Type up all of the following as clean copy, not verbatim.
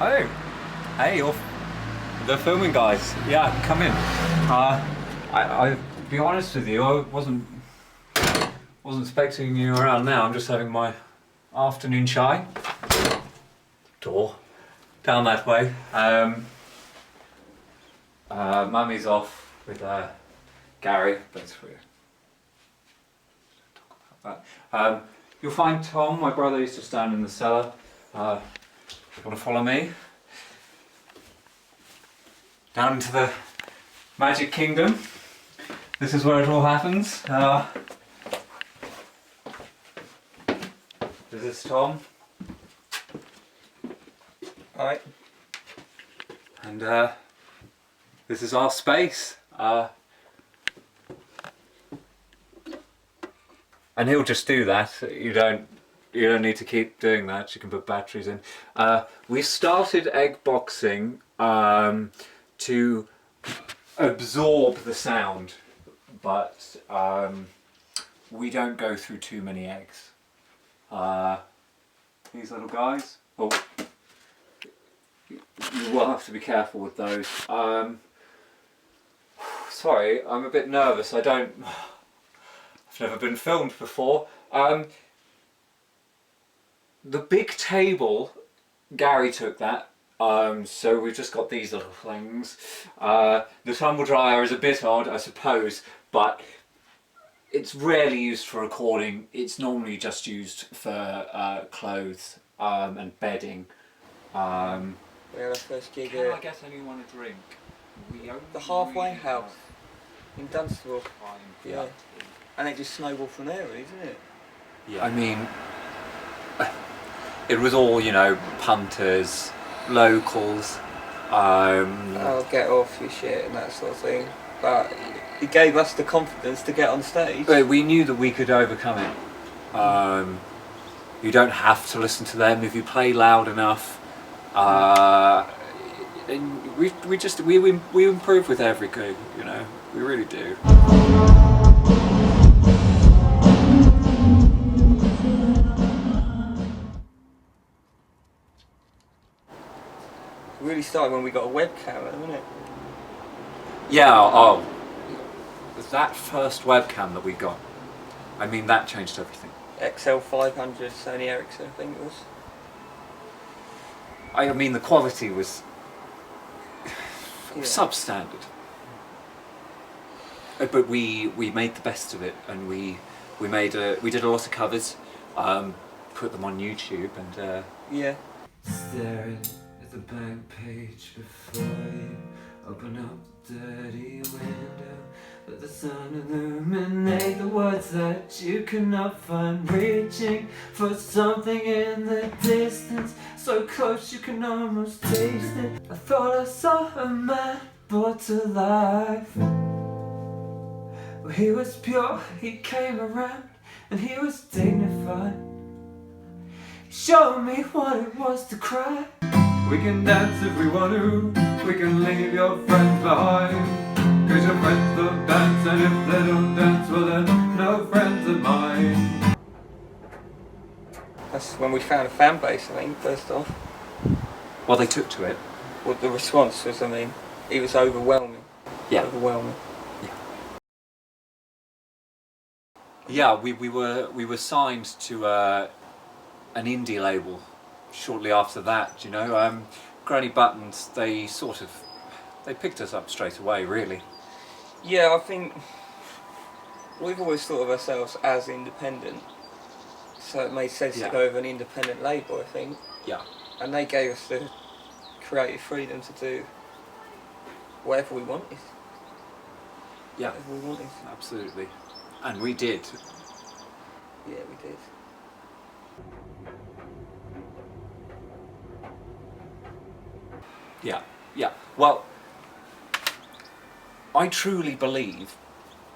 Oh, hey, you're the filming guys. Yeah, come in. I'll be honest with you, I wasn't expecting you around now. I'm just having my afternoon chai. Door down that way. Mummy's off with Gary, but we'll talk about that. You'll find Tom, my brother, used to stand in the cellar. You want to follow me? Down into the Magic Kingdom. This is where it all happens. This is Tom. Hi. And this is our space. And he'll just do that. You don't need to keep doing that. You can put batteries in. We started egg boxing to absorb the sound, but we don't go through too many eggs. These little guys. Oh, you will have to be careful with those. Sorry, I'm a bit nervous. I've never been filmed before. The big table, Gary took that. So we've just got these little things. The tumble dryer is a bit odd, I suppose, but it's rarely used for recording. It's normally just used for clothes and bedding. We had our first gig Can I at get anyone a drink? the halfway house in Dunstable. Yeah. And it just snowballed from there, really, didn't it? Yeah. I mean, it was all, you know, punters, locals. Oh, get off your shit and that sort of thing. But it gave us the confidence to get on stage. We knew that we could overcome it. You don't have to listen to them if you play loud enough. And we improve with every gig, you know. We really do. It really started when we got a webcam, didn't it? Yeah, oh. That first webcam that we got, I mean, that changed everything. XL500 Sony Ericsson, I think it was. I mean, the quality was substandard. But we made the best of it, and we did a lot of covers, put them on YouTube, and yeah. Staring at the blank page before you, open up the dirty window, let the sun illuminate the words that you cannot find, reaching for something in the distance, so close you can almost taste it. I thought I saw a man brought to life. Well, he was pure, he came around, and he was dignified. He showed me what it was to cry. We can dance if we want to, we can leave your friends behind, 'cause your friends don't dance, and if they don't dance, well then no friends of mine. That's when we found a fan base, I think, first off. Well, they took to it. Well, the response was, I mean, it was overwhelming. Yeah. Overwhelming. Yeah, we were signed to an indie label shortly after that, you know. Granny Buttons, they picked us up straight away, really. Yeah, I think we've always thought of ourselves as independent, so it made sense to go with an independent label, I think. Yeah. And they gave us the creative freedom to do whatever we wanted. Yeah. Whatever we wanted. Absolutely. And we did. Yeah, we did. Yeah, yeah. Well, I truly believe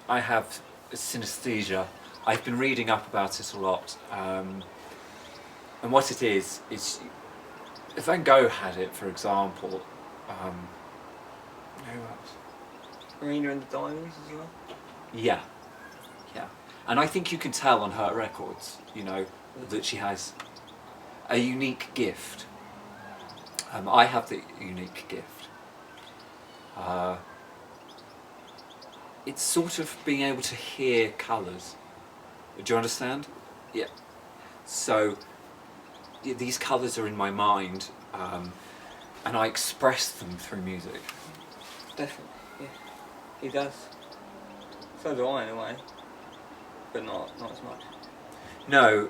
I have synesthesia. I've been reading up about it a lot. And what it is Van Gogh had it, for example. Who else? Marina and the Diamonds as well? Yeah, yeah. And I think you can tell on her records, you know, that she has a unique gift. I have the unique gift. It's sort of being able to hear colours. Do you understand? Yeah. So these colours are in my mind, and I express them through music. Definitely, yeah. He does. So do I in a way, but not as much. No,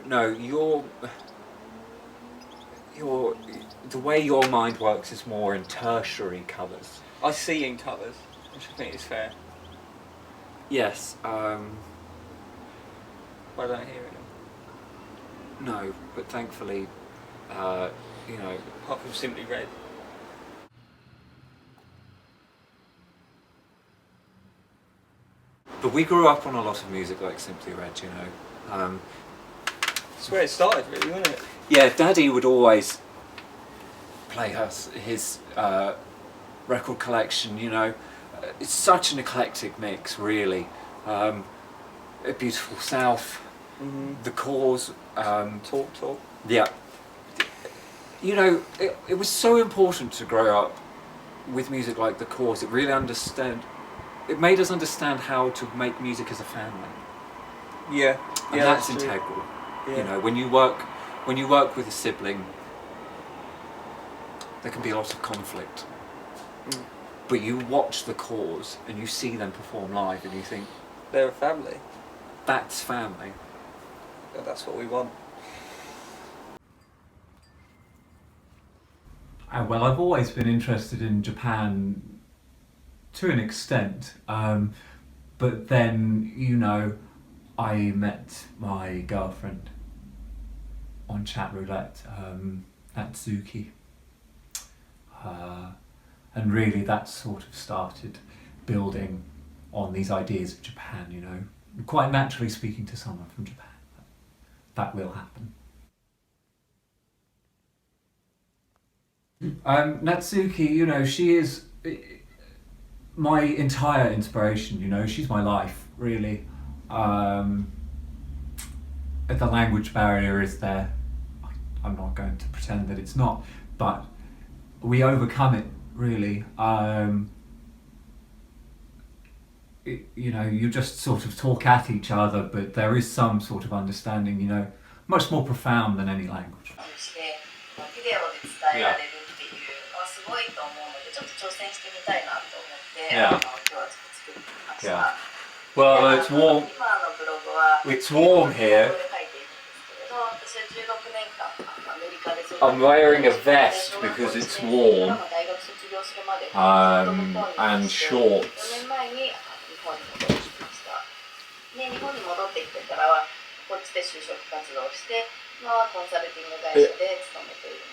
the way your mind works is more in tertiary colours. I see in colours, which I think is fair. Yes, But I don't hear it. no, but thankfully, you know... Apart from simply red. But we grew up on a lot of music like Simply Red, you know. That's where it started, really, wasn't it? Yeah, Daddy would always play us his record collection, you know. It's such an eclectic mix, really. A Beautiful South, The Cause. Talk. Yeah. You know, it was so important to grow up with music like The Cause. It really it made us understand how to make music as a family. Yeah. And Yeah, that's true. integral. Yeah. You know, when you work with a sibling, there can be a lot of conflict. But you watch The Cause and you see them perform live and you think, They're a family. that's family. And that's what we want. Well, I've always been interested in Japan to an extent, but then, you know, I met my girlfriend on chat roulette, Natsuki, and really that sort of started building on these ideas of Japan, you know, quite naturally speaking to someone from Japan. That will happen. Natsuki, you know, she is my entire inspiration, you know, she's my life, really. The language barrier is there. I'm not going to pretend that it's not, but we overcome it, really. You know, you just sort of talk at each other, but there is some sort of understanding, you know, much more profound than any language. Yeah. Yeah. Yeah. Well, it's warm. It's warm here. I'm wearing a vest because it's warm, and shorts.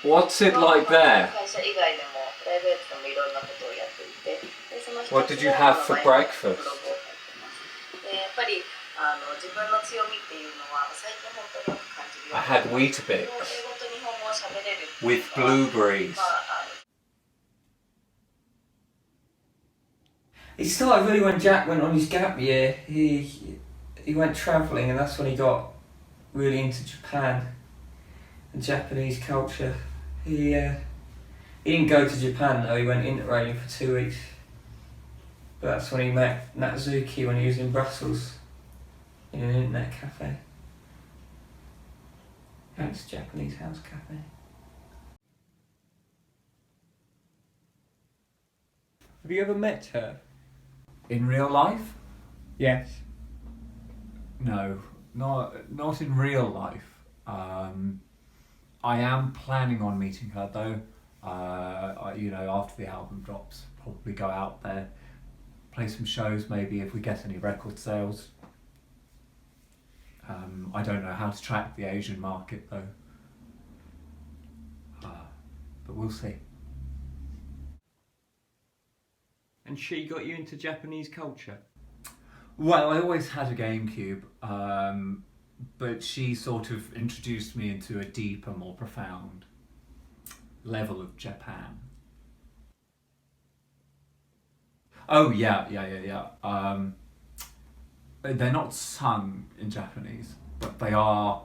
What's it like there? What did you have for breakfast? I had Weetabix with blueberries. It started really when Jack went on his gap year. He went travelling, and that's when he got really into Japan and Japanese culture. He didn't go to Japan though. He went interrailing for 2 weeks. But that's when he met Natsuki when he was in Brussels in an internet cafe. It's a Japanese house cafe. Have you ever met her? In real life? Yes. No, not in real life. I am planning on meeting her though. You know, after the album drops, probably go out there, play some shows, maybe if we get any record sales. I don't know how to track the Asian market though, but we'll see. And she got you into Japanese culture? Well, I always had a GameCube, but she sort of introduced me into a deeper, more profound level of Japan. Oh yeah. They're not sung in Japanese, but they are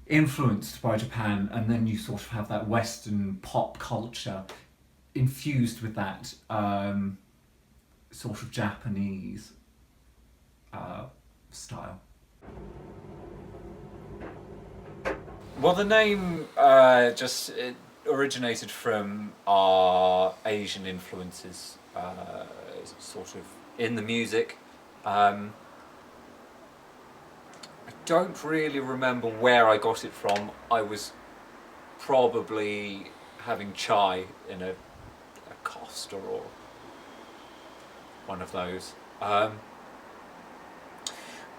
influenced by Japan, and then you sort of have that Western pop culture infused with that sort of Japanese style. Well, the name just it originated from our Asian influences, sort of in the music. I don't really remember where I got it from. I was probably having chai in a Costa or one of those.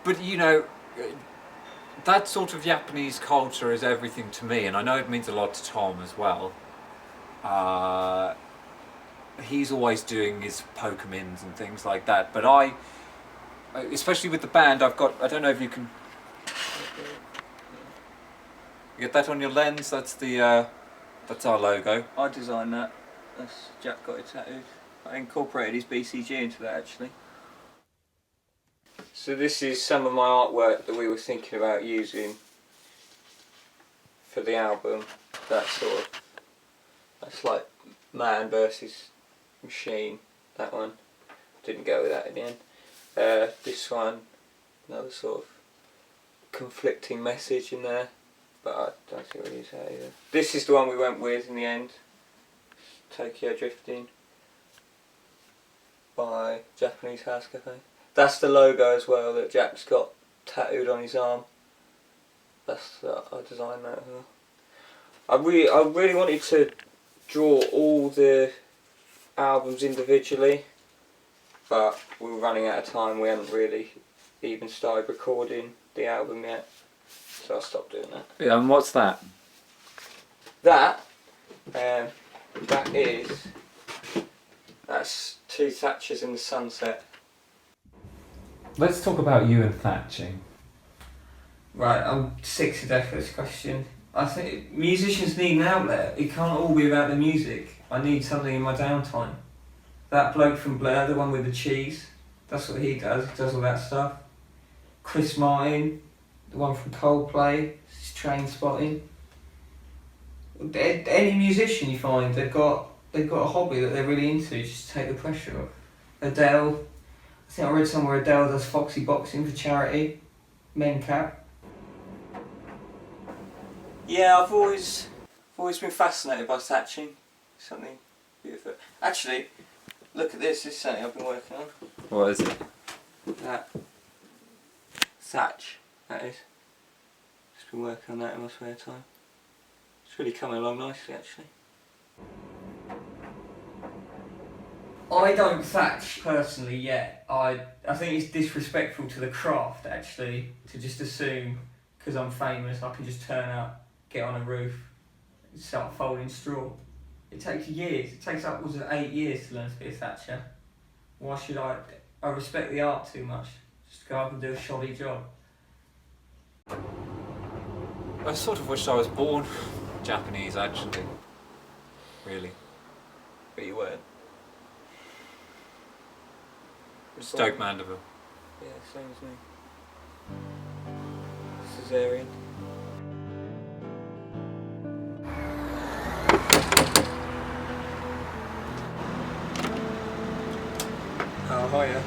But you know, that sort of Japanese culture is everything to me, and I know it means a lot to Tom as well. He's always doing his Pokemons and things like that, but I, especially with the band, I've got, I don't know if you can get that on your lens. That's the that's our logo. I designed that. That's Jack got it tattooed. I incorporated his BCG into that actually. So this is some of my artwork that we were thinking about using for the album. That's like man versus machine. That one didn't go with that in the end. This one, another sort of conflicting message in there, but I don't think we'll use that either. This is the one we went with in the end. Tokyo Drifting by Japanese House Cafe. That's the logo as well that Jack's got tattooed on his arm. That's I designed that as well. I really wanted to draw all the albums individually, but we were running out of time. We hadn't really even started recording the album yet, so I stopped doing that. Yeah, and what's that? That's two Thatchers in the sunset. Let's talk about you and thatching. Right, I'm sick to death of this question. I think musicians need an outlet. It can't all be about the music. I need something in my downtime. That bloke from Blur, the one with the cheese, that's what he does. He does all that stuff. Chris Martin, the one from Coldplay, his Train Spotting. Any musician you find, they've got a hobby that they're really into, just take the pressure off. Adele, I think I read somewhere Adele does foxy boxing for charity. Men cap. Yeah, I've always been fascinated by thatching. Something beautiful. Actually, look at this. This is something I've been working on. What is it? That thatch. That is. Just been working on that in my spare time. It's really coming along nicely, actually. I don't thatch personally yet. I think it's disrespectful to the craft actually to just assume because I'm famous I can just turn up, get on a roof, and start folding straw. It takes years. It takes upwards of 8 years to learn to be a thatcher. Why should I respect the art too much. Just go up and do a shoddy job. I sort of wished I was born Japanese, actually. Really. But you weren't. Stoke Mandeville. Yeah, same as me. Caesarean. Oh, hiya.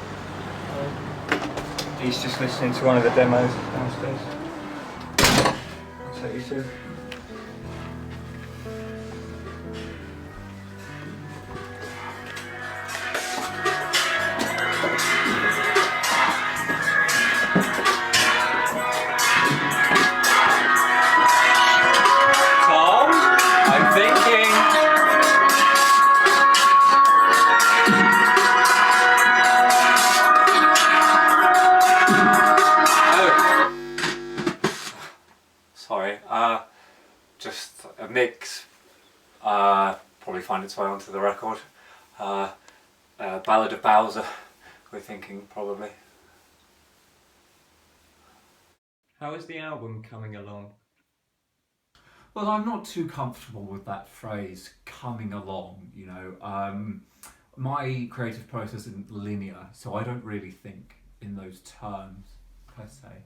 He's just listening to one of the demos downstairs. I'll take you through. Tom, I'm thinking. Sorry, just a mix, probably find its way onto the record. Ballad of Bowser, we're thinking probably. How is the album coming along? Well, I'm not too comfortable with that phrase, coming along, you know. My creative process isn't linear, so I don't really think in those terms, per se.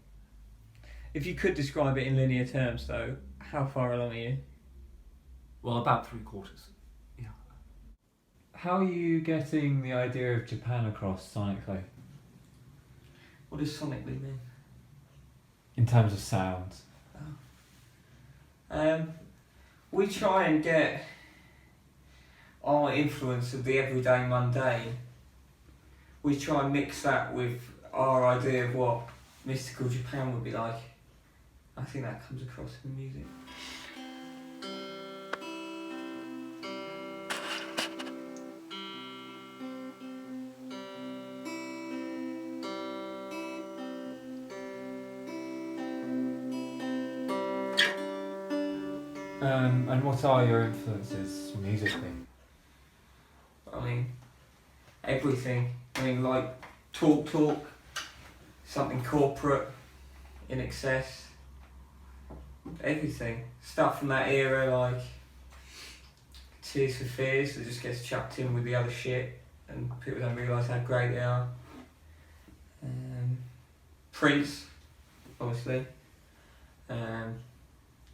If you could describe it in linear terms, though, how far along are you? Well, about 3/4. Yeah. How are you getting the idea of Japan across sonically? What does sonically mean? In terms of sounds? We try and get our influence of the everyday mundane. We try and mix that with our idea of what mystical Japan would be like. I think that comes across in the music. And what are your influences musically? I mean, everything. I mean, like talk, something corporate, in excess. Everything. Stuff from that era, like Tears for Fears, that just gets chucked in with the other shit, and people don't realise how great they are. Prince, obviously.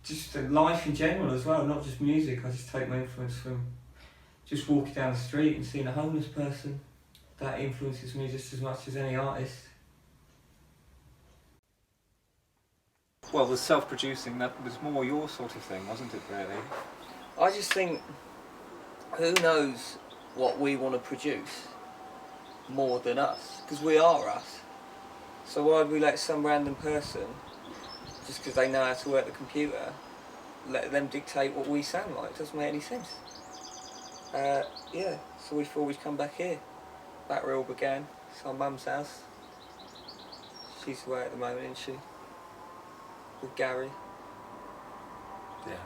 Just life in general as well, not just music. I just take my influence from just walking down the street and seeing a homeless person. That influences me just as much as any artist. Well, the self-producing, that was more your sort of thing, wasn't it, really? I just think, who knows what we want to produce more than us? Because we are us. So why would we let some random person, just because they know how to work the computer, let them dictate what we sound like? It doesn't make any sense. Yeah, so we thought we'd come back here. Back where it all began. It's our mum's house. She's away at the moment, isn't she? With Gary. Yeah.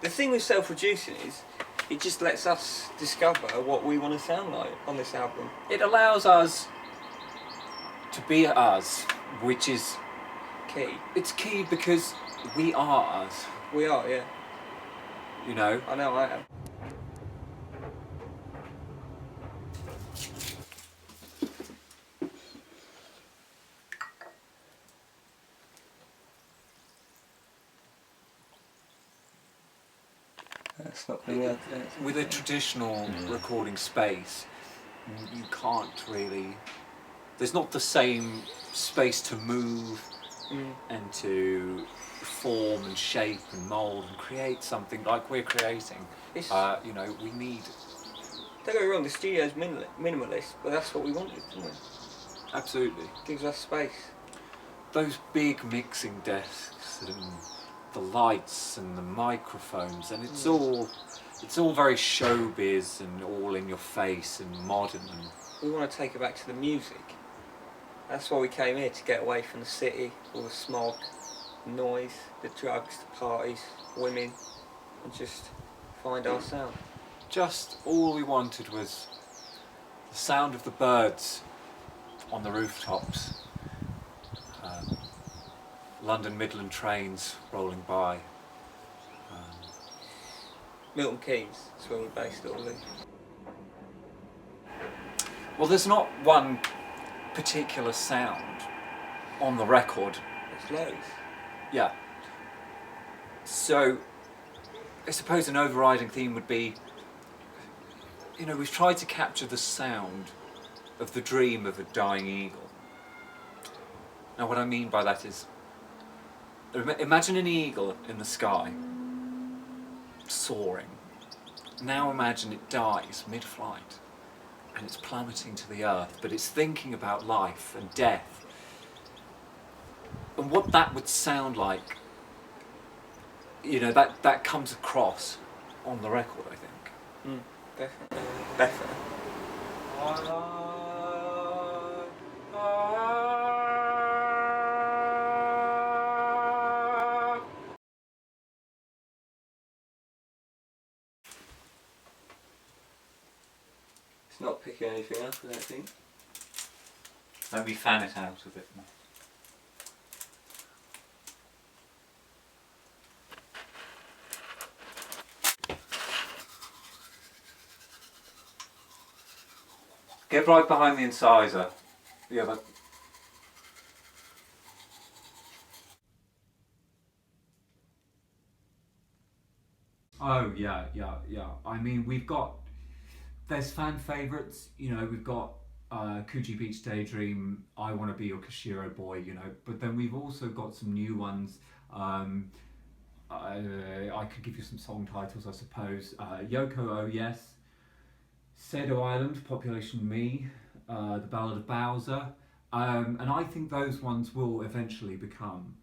The thing with self-producing is, it just lets us discover what we want to sound like on this album. It allows us to be us, which is... Key. It's key because we are us, We are, yeah. you know? I know I am. That's not going to work. With a traditional recording space, you can't really... There's not the same space to move and to form and shape and mould and create something like we're creating. You know, we need... Don't get me wrong, the studio's minimalist, but that's what we wanted, didn't we? Absolutely. Gives us space. Those big mixing desks and the lights and the microphones, and it's all very showbiz and all in your face and modern. And We want to take it back to the music. That's why we came here, to get away from the city, all the smog, the noise, the drugs, the parties, women, and just find our sound. just all we wanted was the sound of the birds on the rooftops, London Midland trains rolling by. Milton Keynes is where we based it all in. Well, there's not one particular sound on the record. There's loads. Yeah. So, I suppose an overriding theme would be, you know, we've tried to capture the sound of the dream of a dying eagle. Now, what I mean by that is, imagine an eagle in the sky, soaring. Now imagine it dies mid-flight, and it's plummeting to the earth, but it's thinking about life and death. And what that would sound like, you know, that comes across on the record, I think. Definitely. Definitely. It's not picking anything up, I don't think. Let me fan it out a bit more. Get right behind the incisor. The other. Oh yeah. I mean, there's fan favourites. You know, we've got Coogee Beach Daydream, I Want to Be Your Kashiro Boy. You know, but then we've also got some new ones. I could give you some song titles, I suppose. Yoko Oh Yes, Sado Island, Population Me, The Ballad of Bowser. And I think those ones will eventually become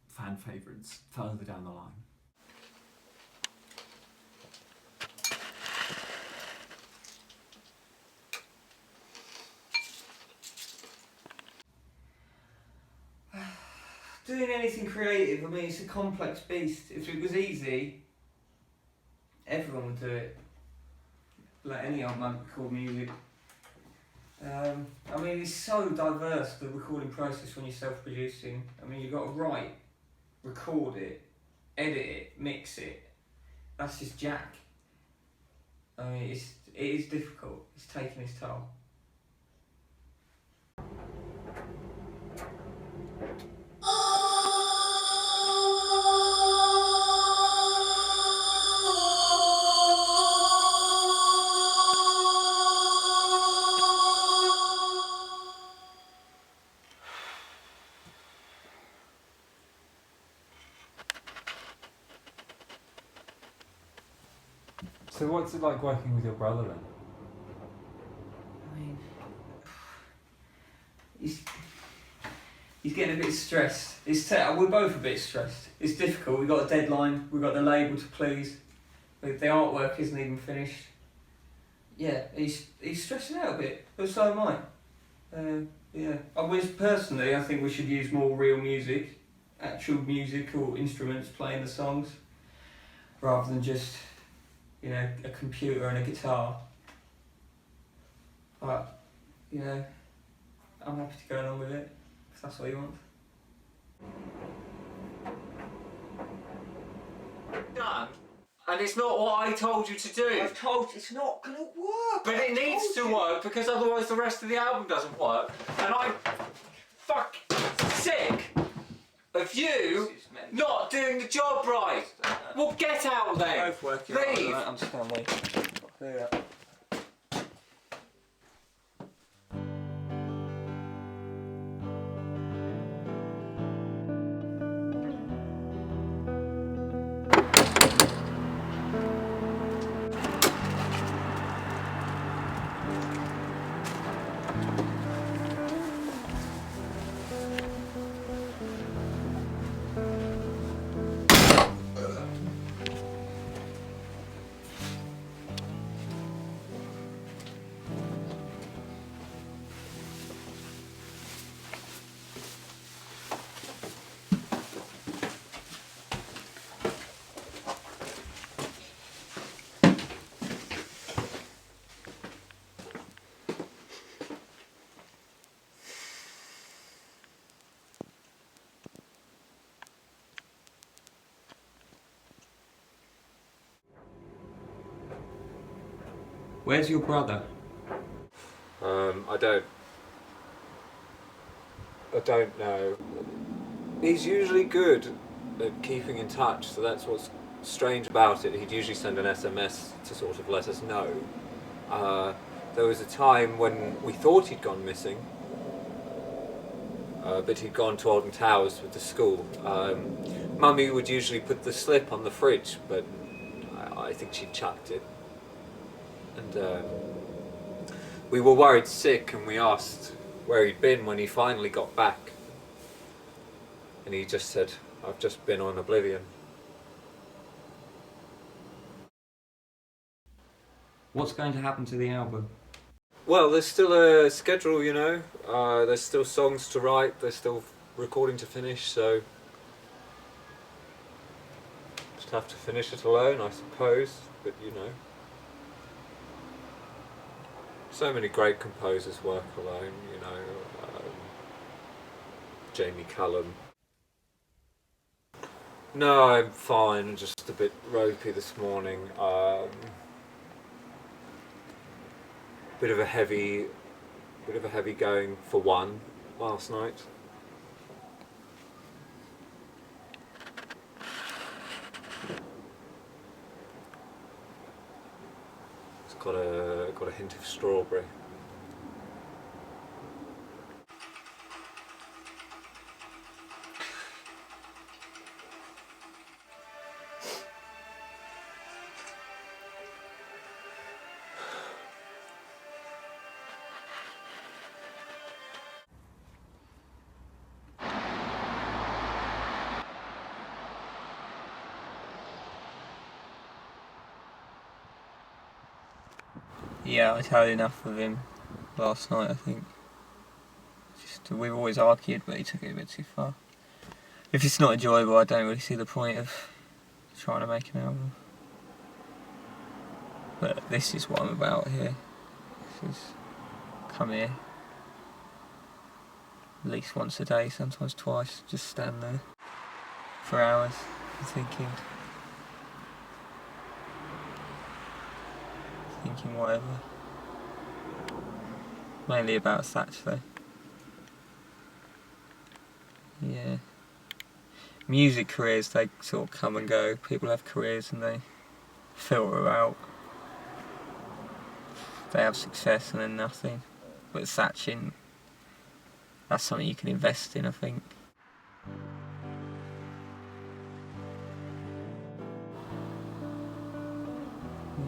fan favourites further down the line. Doing anything creative, I mean, it's a complex beast. If it was easy, everyone would do it. Like any old man record music. I mean, it's so diverse, the recording process when you're self-producing. I mean, you've got to write, record it, edit it, mix it. That's just Jack. I mean, it is difficult. It's taking its toll. So what's it like working with your brother then? I mean, he's getting a bit stressed. We're both a bit stressed. It's difficult. We've got a deadline. We've got the label to please. The artwork isn't even finished. Yeah, he's stressing out a bit, but so am I. Yeah, personally, I think we should use more real music, actual musical instruments playing the songs, rather than just, you know, a computer and a guitar. But, you know, I'm happy to go along with it, if that's what you want. Done. And it's not what I told you to do. I've told you it's not gonna work. But it needs to work because otherwise the rest of the album doesn't work. And I'm sick of you not doing the job right. Well, get out of there. Both working. Leave. I understand why. Do that. Where's your brother? I don't know. He's usually good at keeping in touch, so that's what's strange about it. He'd usually send an SMS to sort of let us know. There was a time when we thought he'd gone missing, but he'd gone to Alden Towers with the school. Mummy would usually put the slip on the fridge, but I think she'd chucked it. And we were worried sick, and we asked where he'd been when he finally got back. And he just said, "I've just been on Oblivion." What's going to happen to the album? Well, there's still a schedule, you know. There's still songs to write, there's still recording to finish, so just have to finish it alone, I suppose, but you know. So many great composers work alone, you know. Jamie Cullum. No, I'm fine, just a bit ropey this morning. Bit of a heavy going for one last night. got a hint of strawberry. Yeah, I had enough of him last night, I think. We've always argued, but he took it a bit too far. If it's not enjoyable, I don't really see the point of trying to make an album. But this is what I'm about here. This is come here at least once a day, sometimes twice, just stand there for hours thinking whatever. Mainly about Thatch though. Yeah. Music careers, they sort of come and go. People have careers and they filter out. They have success and then nothing. But thatching, that's something you can invest in, I think. Yeah.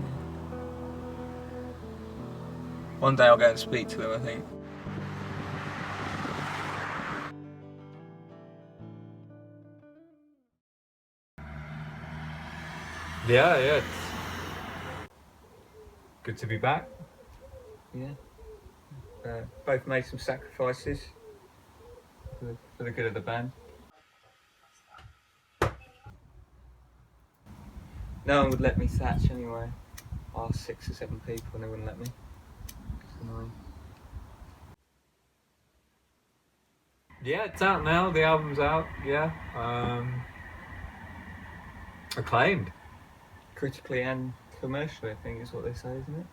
One day I'll go and speak to him, I think. Yeah, it's good to be back. Yeah. Both made some sacrifices For the good of the band. No one would let me thatch anyway. I asked 6 or 7 people and they wouldn't let me. It's annoying. Yeah, it's out now. The album's out. Yeah, acclaimed. Critically and commercially, I think is what they say, isn't it?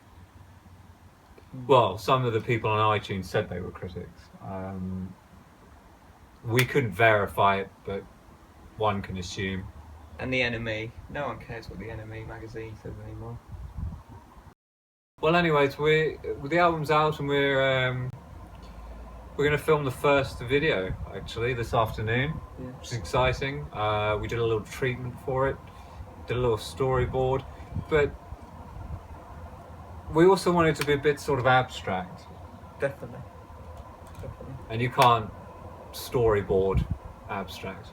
Well, some of the people on iTunes said they were critics. We couldn't verify it, but one can assume. And the NME. No one cares what the NME magazine says anymore. Well, anyways, the album's out, and we're going to film the first video actually this afternoon, Yeah. which is exciting. We did a little treatment for it, did a little storyboard, but we also wanted to be a bit sort of abstract, Definitely. and you can't storyboard abstract.